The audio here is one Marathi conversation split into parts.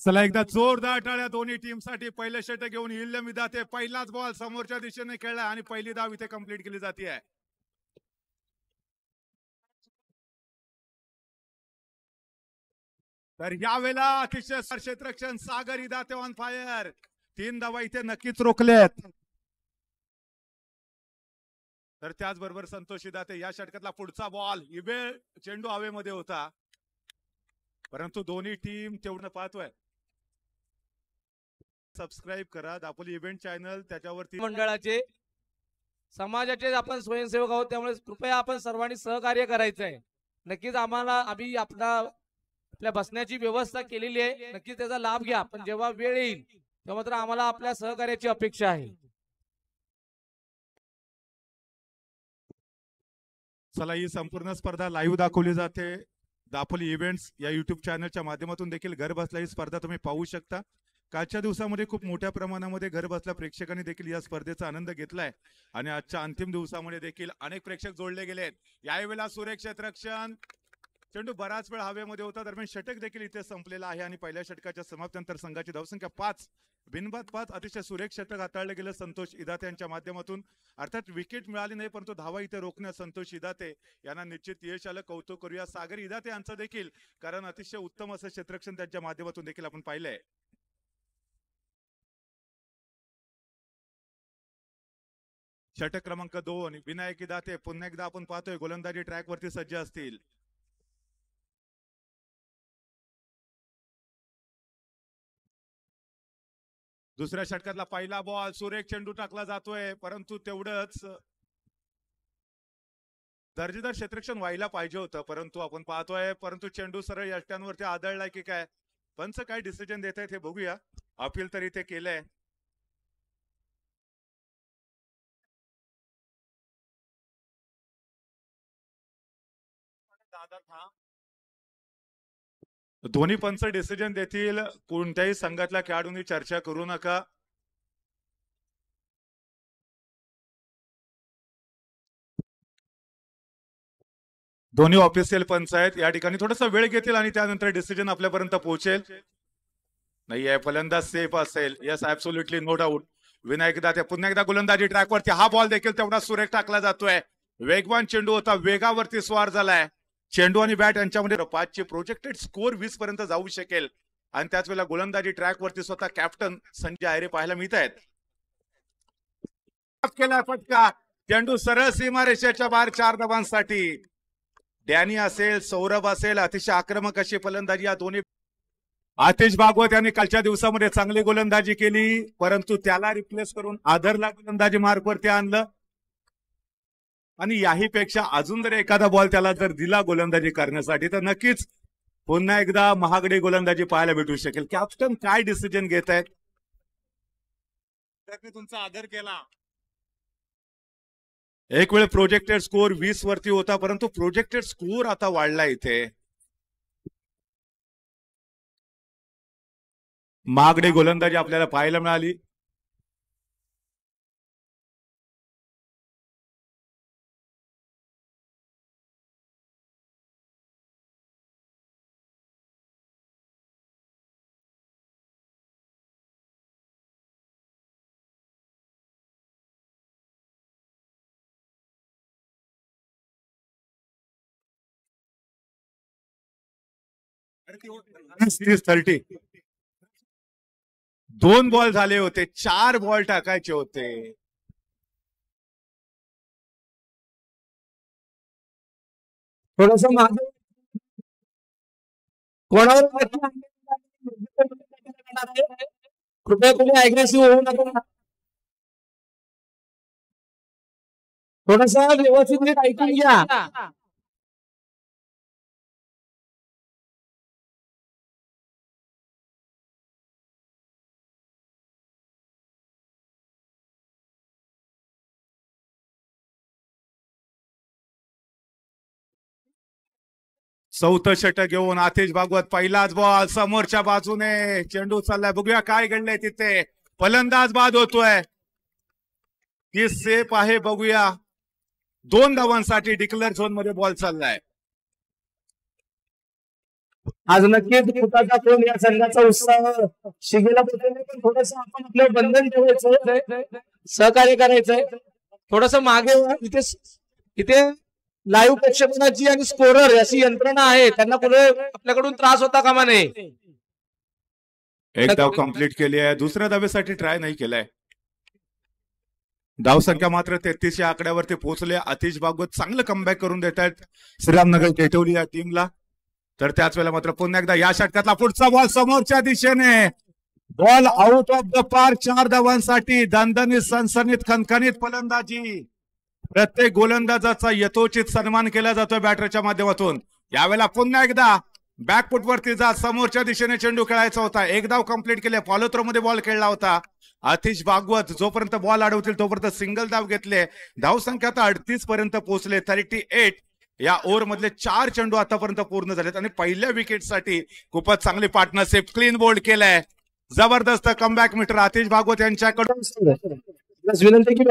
चला एकदा जोरदार टाळ्या दोन्ही टीम साठी. पहिले षटक घेऊन इल्लम विधाते. पहिलाच बॉल समोरच्या दिशेने खेळला आणि पहिली धाव इथे कंप्लीट केली जाते. तर यावेळेला अतिशय क्षेत्ररक्षण सागर इदाते ऑन फायर. 3 धावा इथे नक्कीच रोखल्यात. तर त्याचबरोबर संतोष इदाते या षटकातला पुढचा बॉल इबे चेंडू हवेमध्ये होता, परंतु दोन्ही टीम तेवढं पाहतोय. सबस्क्राईब करा दापोली इव्हेंट चॅनल. त्याच्यावरती मंडळाचे समाजाचे आपण स्वयंसेवक आहोत, त्यामुळे कृपया आपण सर्वांनी सहकार्य करायचं आहे. नक्कीच आम्ही आपल्या बसण्याची व्यवस्था केलेली आहे, नक्कीच त्याचा लाभ घ्या. पण जेव्हा वेळ येईल तेव्हा मात्र आम्हाला आपल्या सहकार्याची अपेक्षा आहे. चला ही संपूर्ण स्पर्धा लाईव्ह दाखवली जाते दापोली इव्हेंट्स या युट्यूब चॅनलच्या माध्यमातून. देखील घर बसल्या ही स्पर्धा तुम्ही पाहू शकता. कालच्या दिवसामध्ये खूप मोठ्या प्रमाणामध्ये घर बसल्या प्रेक्षकांनी देखील या स्पर्धेचा आनंद घेतलाय आणि आजच्या अंतिम दिवसामध्ये देखील अनेक प्रेक्षक जोडले गेलेत. यावेळेला सुरेख क्षेत्ररक्षण. चेंडू बराच वेळ हवेमध्ये होता, दरम्यान षटक देखील इथे संपलेला आहे आणि पहिल्या षटकाच्या समाप्तीनंतर संघाची धावसंख्या 5 बिनबाद 5. अतिशय सुरेख षटक हाताळलं गेलं संतोष इदाते यांच्या माध्यमातून. अर्थात विकेट मिळाली नाही, परंतु धावा इथे रोखण्यात संतोष इदाते यांना निश्चित यश आलं. कौतुक करूया सागर इदाते यांचं देखील, कारण अतिशय उत्तम असं क्षेत्ररक्षण त्यांच्या माध्यमातून देखील आपण पाहिलंय. षटक क्रमांक 2 विनायक इदाते. पुन्हा एकदा आपण पाहतोय गोलंदाजी ट्रॅक वरती सज्ज असतील. दुसऱ्या षटकातला पहिला बॉल सुरेख चेंडू टाकला जातोय, परंतु तेवढंच दर्जेदार क्षेत्ररक्षण व्हायला पाहिजे होतं, परंतु आपण पाहतोय परंतु चेंडू सरळ यष्ट्यांवरती आदळलाय की काय. पंच काय डिसिजन देत आहेत हे बघूया. अपील तर इथे केलंय. दोन्ही पंच डिसिजन देतील. कोणत्याही संघातल्या खेळाडूंनी चर्चा करू नका. दोन्ही ऑफिशियल पंच आहेत. या ठिकाणी थोडासा वेळ घेतील आणि त्यानंतर डिसिजन आपल्यापर्यंत पोहोचेल. नाहीये फलंदाज सेफ असेल. Yes absolutely no doubt. Vinayak Date पुन्हा एकदा गोलंदाजी ट्रॅकवरती. हा बॉल देखील तेवढा सुरेख टाकला जातोय. वेगवान चेंडू होता, वेगावरती स्वार झालाय. चेंडू आणि बॅट यांच्यामध्ये 5 ची प्रोजेक्टेड स्कोर 20 पर्यंत जाऊ शकेल आणि त्याच वेळेला गोलंदाजी ट्रॅक वरती स्वतः कॅप्टन संजय आयरे पाहायला मिळत आहेत. केला फटका. चेंडू सरळ सीमारेषेच्या बाहेर 4 धावांसाठी. डॅनी असेल, सौरभ असेल, अतिशय आक्रमक अशी फलंदाजी या दोन्ही. आतिश भागवत यांनी कालच्या दिवसामध्ये चांगली गोलंदाजी केली, परंतु त्याला रिप्लेस करून आदरला गोलंदाजी मार्कवरती आणलं आणि याही पेक्षा अजून जर एखादा बॉल त्याला जर दिला गोलंदाजी करण्यासाठी तर नक्कीच पुन्हा एकदा महागडी गोलंदाजी पाहायला भेटू शकेल. कॅप्टन काय डिसिजन घेत आहेत? तुमचा आदर केला. एक वेळ प्रोजेक्टेड स्कोर 20 वरती होता, परंतु प्रोजेक्टेड स्कोर आता वाढला. इथे महागडी गोलंदाजी आपल्याला पाहायला मिळाली. सिरीज 30. 2 बॉल झाले होते, 4 बॉल टाकायचे होते. थोडस कोणावर कृपया तुम्ही अग्रेसिव्ह होऊ नका. थोडासा व्यवस्थित ऐकून घ्या. चौथं षटक घेऊन आतिश भागवत. पहिलाच बॉल समोरच्या बाजूने चेंडू चाललाय. बघूया काय घडलंय तिथे. फलंदाज बाद होतोय की सेफ आहे बघूया. 2 धावांसाठी डिक्लेअर झोन मध्ये बॉल चाललाय. आज नक्कीच फुटाचा कोण या संघाचा उत्साह शिगेला पोहोचले, पण थोडस आपण आपलं बंधन ठेवायचं, सहकार्य करायचंय. थोडस मागे इथे इथे लाईव्ह प्रेक्षेपणाची आणि स्कोरर अशी यंत्रणा आहे, त्यांना पुढे आपल्याकडून त्रास होता कामा नये. एक धाव कंप्लीट केली आहे, दुसऱ्या धावेसाठी ट्राय नाही केलाय. धावसंख्या मात्र 33 या आकड्यावरती पोहोचले. आतिश भागवत चांगलं कमबॅक करून देत आहेत श्रीरामनगर टेटवली या टीमला. तर त्याच वेळेला मात्र पुन्हा एकदा या षटकातला पुढचा बॉल समोरच्या दिशेने, ball out of the park. 4 धावांसाठी दणदणीत सनसनीत खणखणीत फलंदाजी. प्रत्येक गोलंदाजाचा यथोचित सन्मान केला जातोय बॅटरच्या माध्यमातून. यावेळेला पुन्हा एकदा बॅकफुटवरती जात समोरच्या दिशेने चेंडू खेळायचा होता. एक धाव कंप्लीट केले, फॉलो थ्रो मध्ये बॉल खेळला होता. आतिश भागवत जोपर्यंत बॉल अडवतील तोपर्यंत सिंगल धाव घेतले. धावसंख्या आता 38 पर्यंत पोहोचले. 38 या ओव्हर मधले 4 चेंडू आतापर्यंत पूर्ण झालेत आणि पहिल्या विकेटसाठी खूपच चांगली पार्टनरशिप. क्लीन बोल्ड केलंय. जबरदस्त कमबॅक मीटर आतिश भागवत यांच्याकडून. विनंती की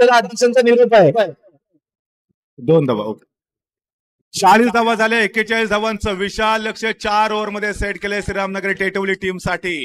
अध्यक्षांचा निरोप आहे. 2 धावा. 40 धावा झाले. 41 धावांचं विशाल लक्ष 4 ओव्हर मध्ये सेट केले श्रीरामनगर टेटवली टीम साठी.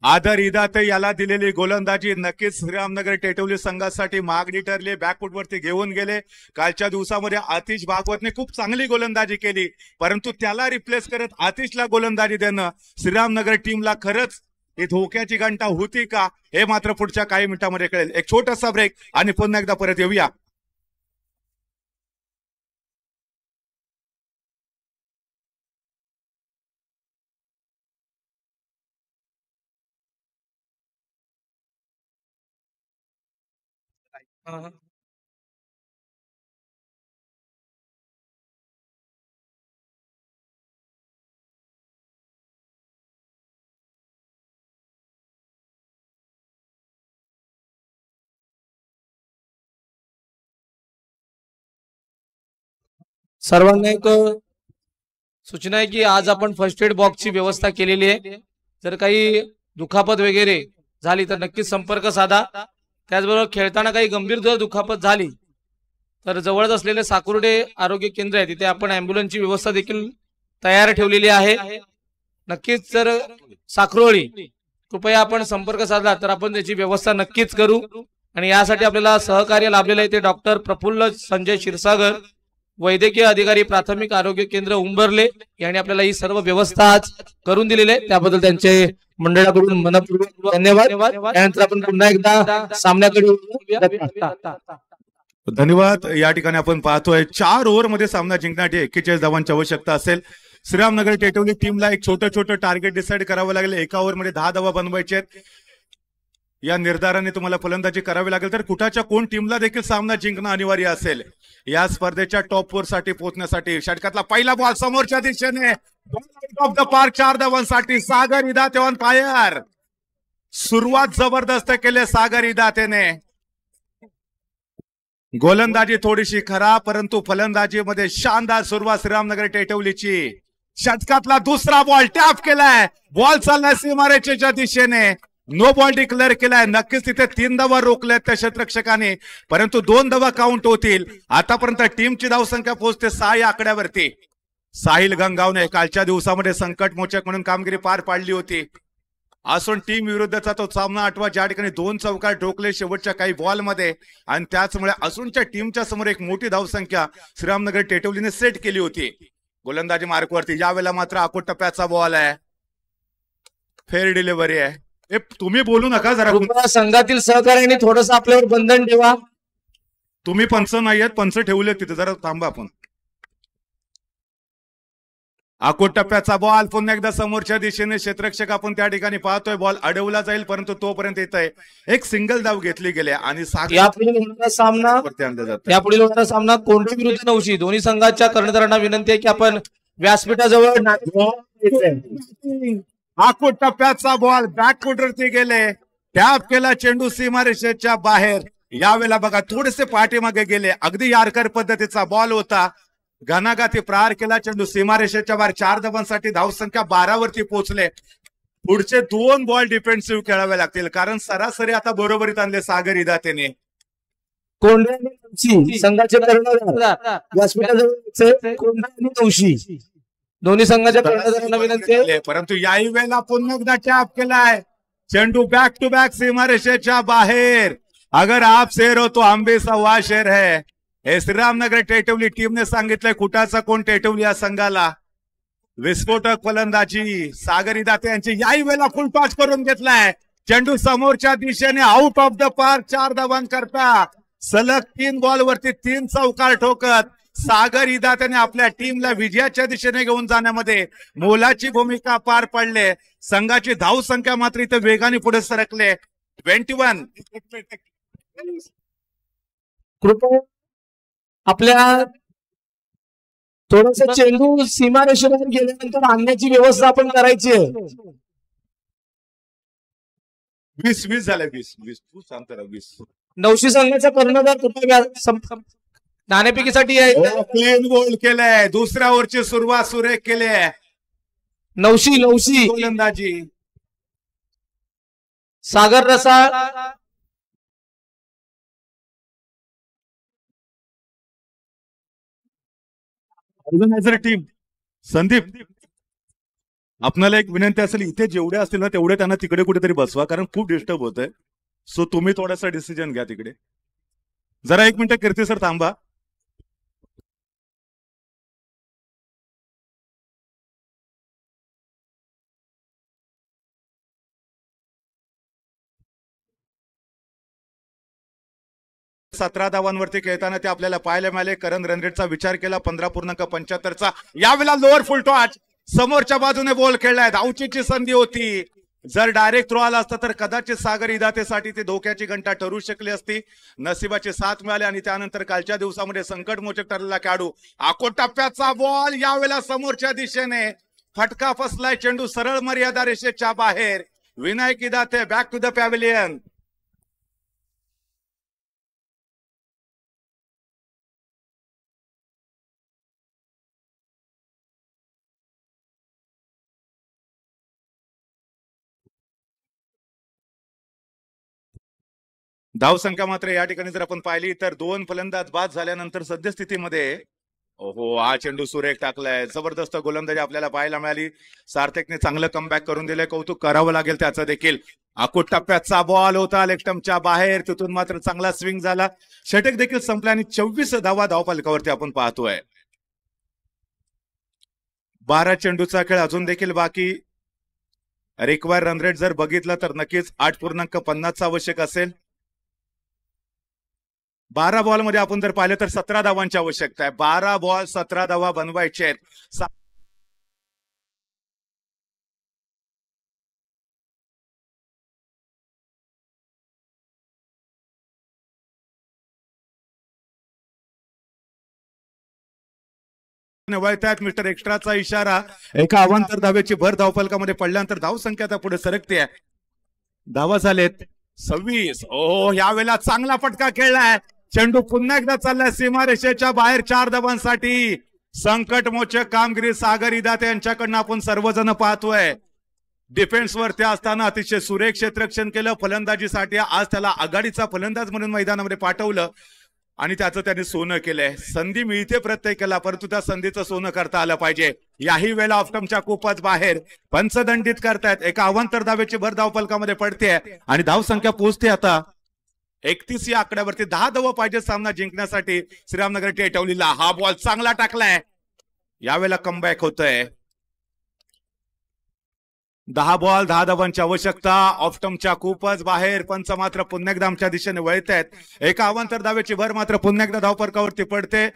आदर इदाते याला दिलेली गोलंदाजी नक्कीच श्रीरामनगर टेटवली संघासाठी मागणी ठरली. बॅकफुटवरती घेऊन गेले. कालच्या दिवसामध्ये आतिश भागवतने खूप चांगली गोलंदाजी केली, परंतु त्याला रिप्लेस करत आतिशला गोलंदाजी देणं श्रीरामनगर टीमला खरंच ही धोक्याची घंटा होती का, हे मात्र पुढच्या काही मिनिटांमध्ये कळेल. एक छोटासा ब्रेक आणि पुन्हा एकदा परत येऊया. सर्वांना एक सूचना आहे की आज आपण फर्स्ट एड बॉक्सची व्यवस्था केलेली आहे. जर काही दुखापत वगैरे झाली तर नक्कीच संपर्क साधा. त्याचबरोबर खेळताना काही गंभीर जर दुखापत झाली तर जवळच असलेले साकुर्डे आरोग्य केंद्र आहे, तिथे आपण अँब्युलन्सची व्यवस्था देखील तयार ठेवलेली आहे. नक्कीच जर साखरोळी कृपया आपण संपर्क साधला तर आपण त्याची व्यवस्था नक्कीच करू. आणि यासाठी आपल्याला सहकार्य लाभलेलं आहे ते डॉक्टर प्रफुल्ल संजय क्षीरसागर, वैद्यकीय अधिकारी प्राथमिक आरोग्य केंद्र उंबरले यांनी आपल्याला ही सर्व व्यवस्था आज करून दिलेली आहे. त्याबद्दल त्यांचे मंडळाकडून मनपूर्वक धन्यवाद. त्यानंतर आपण पुन्हा एकदा सामन्याकडे धन्यवाद. या ठिकाणी आपण पाहतोय 4 ओव्हर मध्ये सामना जिंकण्यासाठी 41 धावांची आवश्यकता असेल. श्रीरामनगर टेटवली टीमला एक छोटं टार्गेट डिसाईड करावं लागेल. एका ओव्हर मध्ये 10 धावा बनवायचे आहेत. या निर्धाराने तुम्हाला फलंदाजी करावी लागेल. तर कुठाच्या कोण टीमला देखील सामना जिंकणं अनिवार्य असेल. या स्पर्धेच्या टॉप 4 साठी पोहोचण्यासाठी षटकातला पहिला बॉल समोरच्या दिशेने ऑफ द पार्क. 4 धावांसाठी सागर इदाते ऑन फायर. सुरुवात जबरदस्त केली सागर इदातेने. गोलंदाजी थोडीशी खराब, परंतु फलंदाजीमध्ये शानदार सुरुवात श्रीरामनगर टेटवलीची. षटकातला दुसरा बॉल टॅप केलाय. बॉल चाललाय सीमारेषेच्या दिशेने. नो बॉल डिक्लेअर केलाय. नक्कीच तिथे 3 धावा रोखल्यात त्या क्षेत्ररक्षकाने, परंतु 2 धावा काउंट होतील. आतापर्यंत टीमची धावसंख्या पोहोचते 6 या आकड्यावरती. साहिल गंगावने कालच्या दिवसामध्ये संकटमोचक म्हणून कामगिरी पार पाडली होती. असून टीम विरुद्धचा तो सामना आठवा, ज्या ठिकाणी 2 चौकार ठोकले शेवटच्या काही बॉलमध्ये, आणि त्याचमुळे असूनच्या टीमच्या समोर एक मोठी धावसंख्या श्रीरामनगर टेटवलीने सेट केली होती. गोलंदाजी मार्कवरती यावेळेला मात्र आखूट टप्प्याचा बॉल आहे. फेअर डिलिव्हरी आहे. तुम्ही बोलू नका जरा. संघातील सहकार्याने थोडस आपल्यावर बंधन ठेवा. तुम्ही पंच नाही आहेत, पंच ठेवले तिथे, जरा थांबा. आपण आखूट टप्प्याचा बॉल पुन्हा एकदा समोरच्या दिशेने क्षेत्ररक्षक आपण त्या ठिकाणी पाहतोय. बॉल अडवला जाईल, परंतु तोपर्यंत येत आहे एक सिंगल धाव घेतली गेली आणि यापुढील होणारा सामना कोंढी विरुद्ध नवशी. दोन्ही संघाच्या कर्णधारांना विनंती आहे की आपण व्यासपीठाजवळ आखूट टप्प्याचा बॉल बॅकफुटवरती गेले. टॅप केला चेंडू सीमारेषेच्या बाहेर. यावेळेला बघा थोडेसे पाठीमागे गेले. अगदी यारकर पद्धतीचा बॉल होता. घनाघाती प्रहार केला चेंडू सीमारेषेच्या बाहेर. 4 धावांसाठी धावसंख्या 12 वरती पोहोचले. पुढचे 2 बॉल डिफेन्सिव्ह खेळावे लागतील, कारण सरासरी आता बरोबरीत आणले सागर इदातेने. संघाचे कर्णधार व्यासपीठाजवळ दोन्ही संघाच्या कर्णधारांना विनंती आहे. परंतु याही वेळेला पुन्हा एकदा टॅप केलाय. चेंडू बॅक टू बॅक सीमारेषेच्या बाहेर. अगर आप शेर हो तो हम भी सव्वा शेर है. हे श्रीरामनगर टेटवली टीमने सांगितलंय. कुटाचा कोण टेटवली या संघाला. विस्फोटक फलंदाजी सागर इदाते यांची याही वेळेला फुल टॉच करून घेतलाय. चेंडू समोरच्या दिशेने आउट ऑफ द पार्क. 4 धावांकरता सलग 3 बॉलवरती 3 चौकार ठोकत सागर इदातेने आपल्या टीमला विजयाच्या दिशेने घेऊन जाण्यामध्ये मोलाची भूमिका पार पडले. संघाची धाव संख्या मात्र इथं वेगाने पुढे सरकले. 21. कृपया आपल्या थोडस चेंडू सीमारेषेवर गेल्यानंतर आणण्याची व्यवस्था आपण करायची आहे. 20 झाले. 20 तू सांगतो 20. नवशी संघाचा कर्णधार कृपया नाणेफेकीसाठी आहे. क्लीन बोल्ड केलंय. दुसऱ्या ओव्हरची सुरुवात सुरेख केली आहे. नवशी गोलंदाजी सागर रसाळ. ऑर्गनायझर टीम संदीप, आपल्याला एक विनंती असेल, इथे जेवढे असतील ना तेवढे त्यांना तिकडे कुठेतरी बसवा, कारण खूप डिस्टर्ब होत आहे. सो तुम्ही थोडासा डिसिजन घ्या तिकडे. जरा 1 मिनिट कीर्ती सर थांबा. सतरा धावांवरती खेळताना ते आपल्याला पाहायला मिळाले. करण रणरेटचा विचार केला 15.75चा. यावेळेला लोअर फुल टॉच समोरच्या बाजूने बॉल खेळलाय. धावचीची संधी होती. जर डायरेक्ट थ्रो आला असता तर कदाचित सागर इदातेसाठी ती धोक्याची घंटा ठरू शकली असती. नशिबाची साथ मिळाली आणि त्यानंतर कालच्या दिवसामध्ये संकटमोचक ठरलेला खेळाडू. आखो टप्प्याचा बॉल यावेळेला समोरच्या दिशेने फटका फसलाय. चेंडू सरळ मर्यादा रेषेच्या बाहेर. Vinayak Idate back to the pavilion. धाव संख्या मात्र या ठिकाणी जर आपण पाहिली तर 2 फलंदाज बाद झाल्यानंतर सद्यस्थितीमध्ये ओहो हा चेंडू सुरेख टाकलाय. जबरदस्त गोलंदाजी आपल्याला पाहायला मिळाली. सार्थकने चांगलं कमबॅक करून दिलंय. कौतुक करावं लागेल त्याचं देखील. आकुट टप्प्याचा बॉल होता लेफ्टमच्या बाहेर. तिथून मात्र चांगला स्विंग झाला. षटक देखील संपला आणि 24 धावा धावफलकावरती आपण पाहतोय. 12 चेंडूचा खेळ अजून देखील बाकी. रिक्वायर रन रेट जर बघितलं तर नक्कीच 8.50 आवश्यक असेल. 12 बॉल मध्ये आपण जर पाहिलं तर 17 धावांची आवश्यकता आहे. 12 बॉल 17 धावा बनवायचे आहेत. वळतायत मिस्टर एक्स्ट्राचा इशारा. एका अवांतर धावेची भर धावफलकामध्ये पडल्यानंतर धाव संख्या आता पुढे सरकते. धावा झालेत 26. ओ यावेळेला चांगला फटका खेळलाय. चेंडू पुन्हा एकदा चाललाय सीमारेषेच्या बाहेर. 4 धावांसाठी संकटमोचक कामगिरी सागर इदाते यांच्याकडनं आपण सर्वजण पाहतोय. डिफेन्स वरती असताना अतिशय सुरेख क्षेत्ररक्षण केलं. फलंदाजीसाठी आज त्याला आघाडीचा फलंदाज म्हणून मैदानामध्ये पाठवलं आणि त्याचं त्यांनी सोनं केलंय. संधी मिळते प्रत्येकाला, परंतु त्या संधीचं सोनं करता आलं पाहिजे. याही वेळेला ऑफटमच्या खूपच बाहेर पंचदंडित करतायत. एका अवांतर धावेची भर धावफलकामध्ये पडते आणि धावसंख्या पोहोचते आता 31 या आकड्यावरती. 10 धावा पाहिजे सामना जिंकण्यासाठी श्रीरामनगर टेटवलीला. हा बॉल चांगला टाकलाय. यावेळेला कमबॅक होतोय. 10 बॉल 10 धावांची आवश्यकता. ऑफटमच्या खूपच बाहेर. पंच मात्र पुन्हा एकदा आमच्या दिशेने वळत आहेत. एका अवांतर धावेची भर मात्र पुन्हा एकदा धावफलकावरती पडते.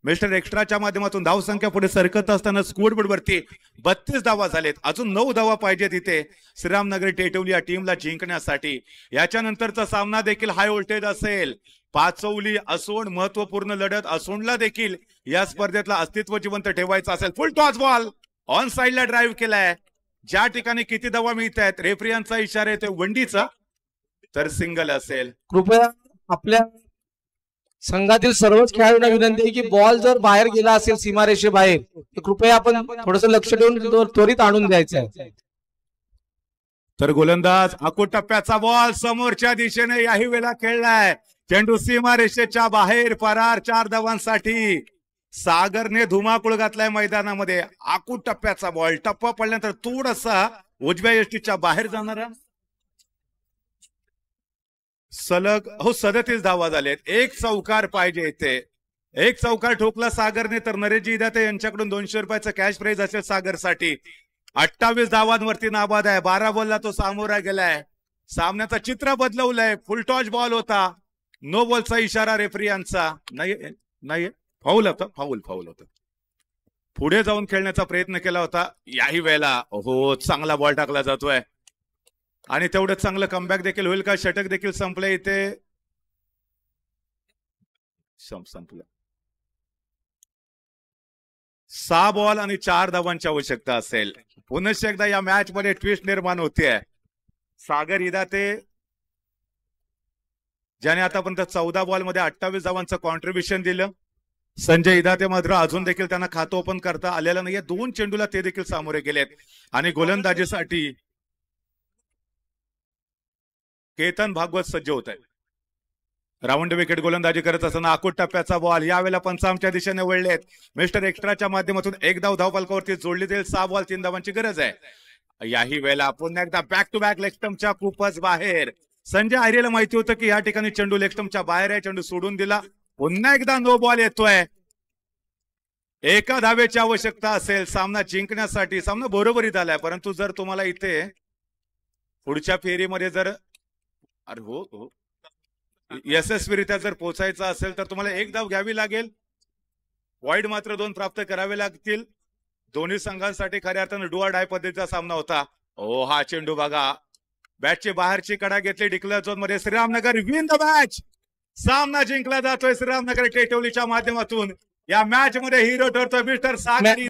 मिस्टर एक्स्ट्राच्या माध्यमातून धाव संख्या पुढे सरकत असताना स्कोअरबोर्ड वरती 32 धावा झालेत. अजून 9 धावा पाहिजेत इथे श्रीरामनगर टेटवली या टीमला जिंकण्यासाठी. याच्यानंतरचा सामना देखील हाय व्होल्टेज असेल. पाचवली असोंड महत्वपूर्ण लढत. असोंडला देखील या स्पर्धेतला अस्तित्व जिवंत ठेवायचं असेल. फुल टॉस बॉल ऑन साइडला ड्राईव्ह केलाय. ज्या ठिकाणी किती धावा मिळत आहेत रेफरियांचा इशारा येतोय वंडीचा, तर सिंगल असेल. कृपया आपल्या संघातील सर्वच खेळाडूंना विनंती आहे की बॉल जर बाहेर गेला असेल सीमारेषे बाहेर तर कृपया आपण थोडस लक्ष देऊन त्वरित आणून द्यायचं आहे. तर गोलंदाज आकुट टप्प्याचा बॉल समोरच्या दिशेने याही वेळेला खेळलाय. चेंडू सीमारेषेच्या बाहेर परार. 4 धावांसाठी सागरने धुमाकूळ घातलाय मैदानामध्ये. आकू टप्प्याचा बॉल, टप्पा पडल्यानंतर थोडासा उजव्या यष्टीच्या बाहेर जाणारा. सलग 37 धावा झालेत. एक चौकार पाहिजे इथे. एक चौकार ठोकला सागरने तर नरेशजी इदाते यांच्याकडून 200 रुपयाचं कॅश प्राइज असेल सागरसाठी. 28 धावांवरती नाबाद आहे. 12 बॉलला तो सामोरा गेलाय. सामन्याचं चित्र बदलवलंय. फुलटॉच बॉल होता. नो बॉलचा इशारा रेफरी यांचा. नाही फाऊल होता. फाऊल होता. पुढे जाऊन खेळण्याचा प्रयत्न केला होता. याही वेळेला हो चांगला बॉल टाकला जातोय आणि तेवढं चांगलं कमबॅक देखील होईल का? षटक देखील संपले इथे. संपलं. 6 बॉल आणि 4 धावांची आवश्यकता असेल. पुनश्च एकदा या मॅच मध्ये ट्विस्ट निर्माण होते. सागर इदाते ज्याने आतापर्यंत 14 बॉल मध्ये 28 धावांचं कॉन्ट्रीब्युशन दिलं. संजय इदाते मात्र अजून देखील त्यांना खातं ओपन करता आलेलं नाहीये. 2 चेंडूला ते देखील सामोरे गेलेत आणि गोलंदाजीसाठी केतन भागवत सज्ज होत आहे. राऊंड विकेट गोलंदाजी करत असताना आकूट टप्प्याचा बॉल. यावेळेला पंचामच्या दिशेने वळलेत. मिस्टर एक्स्ट्राच्या माध्यमातून एक धाव धावफलकावरती जोडली जाईल. 6 बॉल 3 धावांची गरज आहे. याही वेळेला पुन्हा एकदा बॅक टू बॅक लेगस्टम्पच्या खूपच बाहेर. संजय आर्यला माहिती होतं की या ठिकाणी चेंडू लेगस्टम्पच्या बाहेर आहे. चेंडू सोडून दिला. पुन्हा एकदा नो बॉल येतोय. एका धावेची आवश्यकता असेल सामना जिंकण्यासाठी. सामना बरोबरीत आलाय परंतु जर तुम्हाला इथे पुढच्या फेरीमध्ये जर हो यशस्वीरित्या जर पोहोचायचं असेल तर तुम्हाला एक धाव घ्यावी लागेल. वाईड मात्र 2 प्राप्त करावे लागतील. दोन्ही संघांसाठी खऱ्या अर्थानं डू ऑर डाय पद्धतीचा सामना होता. ओ हा चेंडू बघा. बॅटची बाहेरची कडा घेतली. डिक्लेअर झोन मध्ये श्रीरामनगर विन द मॅच. सामना जिंकला जातोय श्रीरामनगर टेटवलीच्या माध्यमातून. या मॅच मध्ये हिरो ठरतोय मिस्टर सागर.